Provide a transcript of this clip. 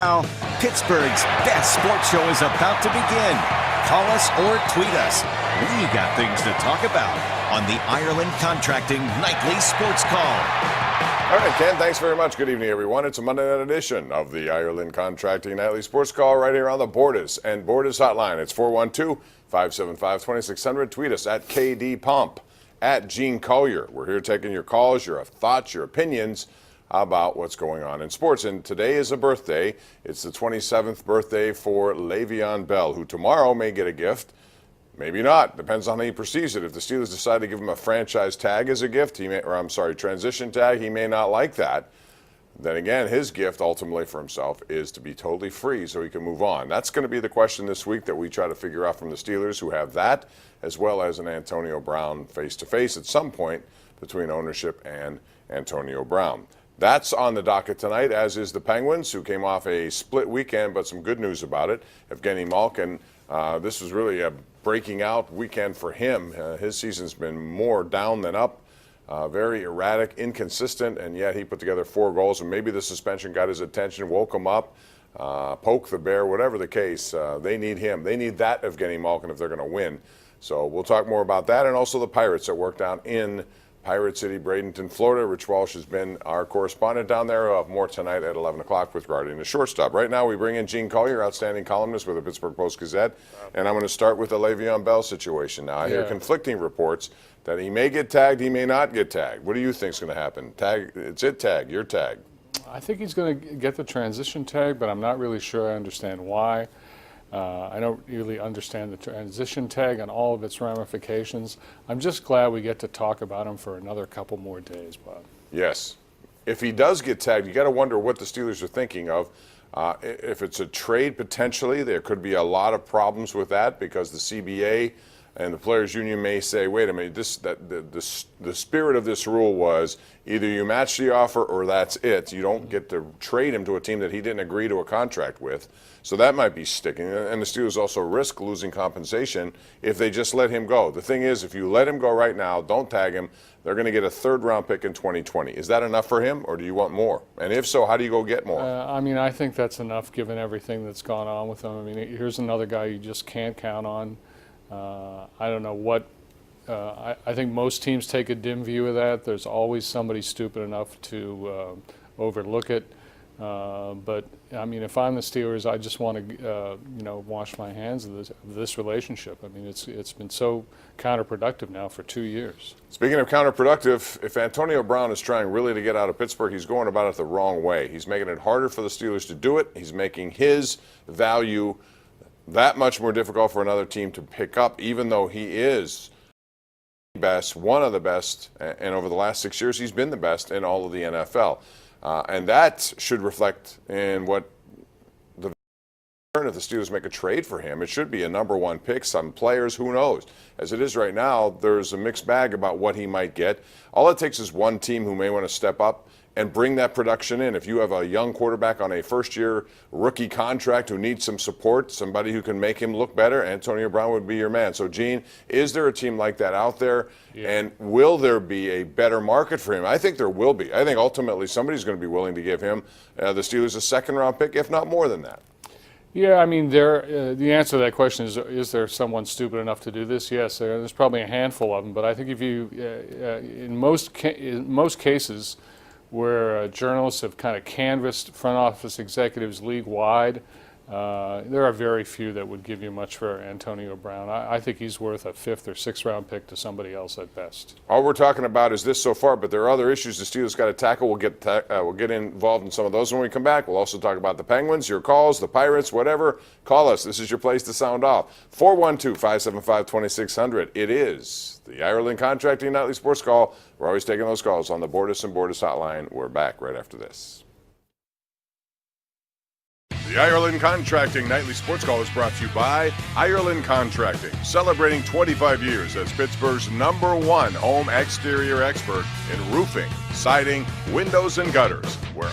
Now, Pittsburgh's best sports show is about to begin. Call us or tweet us. We got things to talk about on the Ireland Contracting Nightly Sports Call. All right, Ken, thanks very much. Good evening, everyone. It's a Monday night edition of the Ireland Contracting Nightly Sports Call right here on the Bordas and Bordas Hotline. It's 412-575-2600. Tweet us at KDPump, at Gene Collier. We're here taking your calls, your thoughts, your opinions about what's going on in sports. And today is a birthday. It's the 27th birthday for Le'Veon Bell, who tomorrow may get a gift. Maybe not. Depends on how he perceives it. If the Steelers decide to give him a franchise tag as a gift, transition tag, he may not like that. Then again, his gift ultimately for himself is to be totally free so he can move on. That's going to be the question this week that we try to figure out from the Steelers, who have that, as well as an Antonio Brown face-to-face at some point between ownership and Antonio Brown. That's on the docket tonight, as is the Penguins, who came off a split weekend, but some good news about it. Evgeny Malkin, this was really a breaking out weekend for him. His season's been more down than up, very erratic, inconsistent, and yet he put together 4 goals, and maybe the suspension got his attention, woke him up, poked the bear, whatever the case. They need him. They need that Evgeny Malkin if they're going to win. So we'll talk more about that, and also the Pirates that worked out in Pirate City, Bradenton, Florida. Rich Walsh has been our correspondent down there. We'll have more tonight at 11 o'clock with regarding the shortstop. Right now, we bring in Gene Collier, outstanding columnist with the Pittsburgh Post-Gazette. And I'm going to start with the Le'Veon Bell situation. Now, I hear conflicting reports that he may get tagged, he may not get tagged. What do you think is going to happen? Tag, it's it tag, you're tagged. I think he's going to get the transition tag, but I'm not really sure I understand why. I don't really understand the transition tag and all of its ramifications. I'm just glad we get to talk about him for another couple more days, Bob. Yes. If he does get tagged, you got to wonder what the Steelers are thinking of. If it's a trade, potentially, there could be a lot of problems with that because the CBA and the Players Union may say, wait a minute, the spirit of this rule was either you match the offer or that's it. You don't get to trade him to a team that he didn't agree to a contract with. So that might be sticking. And the Steelers also risk losing compensation if they just let him go. The thing is, if you let him go right now, don't tag him, they're going to get a 3rd-round pick in 2020. Is that enough for him, or do you want more? And if so, how do you go get more? I think that's enough given everything that's gone on with him. Here's another guy you just can't count on. I don't know what. I think most teams take a dim view of that. There's always somebody stupid enough to overlook it. But if I'm the Steelers, I just want to, wash my hands of this relationship. It's been so counterproductive now for 2 years. Speaking of counterproductive, if Antonio Brown is trying really to get out of Pittsburgh, he's going about it the wrong way. He's making it harder for the Steelers to do it. He's making his value that much more difficult for another team to pick up, even though he is best, one of the best, and over the last 6 years, he's been the best in all of the NFL. And that should reflect in what the if the Steelers make a trade for him. It should be a number 1 pick. Some players, who knows? As it is right now, there's a mixed bag about what he might get. All it takes is one team who may want to step up and bring that production in. If you have a young quarterback on a first-year rookie contract who needs some support, somebody who can make him look better, Antonio Brown would be your man. So, Gene, is there a team like that out there? Yeah. And will there be a better market for him? I think there will be. I think ultimately somebody's going to be willing to give him, the Steelers, a 2nd-round pick, if not more than that. Yeah, the answer to that question is there someone stupid enough to do this? Yes, there's probably a handful of them. But I think if you, in most cases, where journalists have kind of canvassed front office executives league-wide, there are very few that would give you much for Antonio Brown. I think he's worth a 5th or 6th-round pick to somebody else at best. All we're talking about is this so far, but there are other issues the Steelers got to tackle. We'll get involved in some of those when we come back. We'll also talk about the Penguins, your calls, the Pirates, whatever. Call us. This is your place to sound off. 412-575-2600. It is the Ireland Contracting Nightly Sports Call. We're always taking those calls on the Bordas and Bordas Hotline. We're back right after this. The Ireland Contracting Nightly Sports Call is brought to you by Ireland Contracting, celebrating 25 years as Pittsburgh's #1 home exterior expert in roofing, siding, windows, and gutters. Where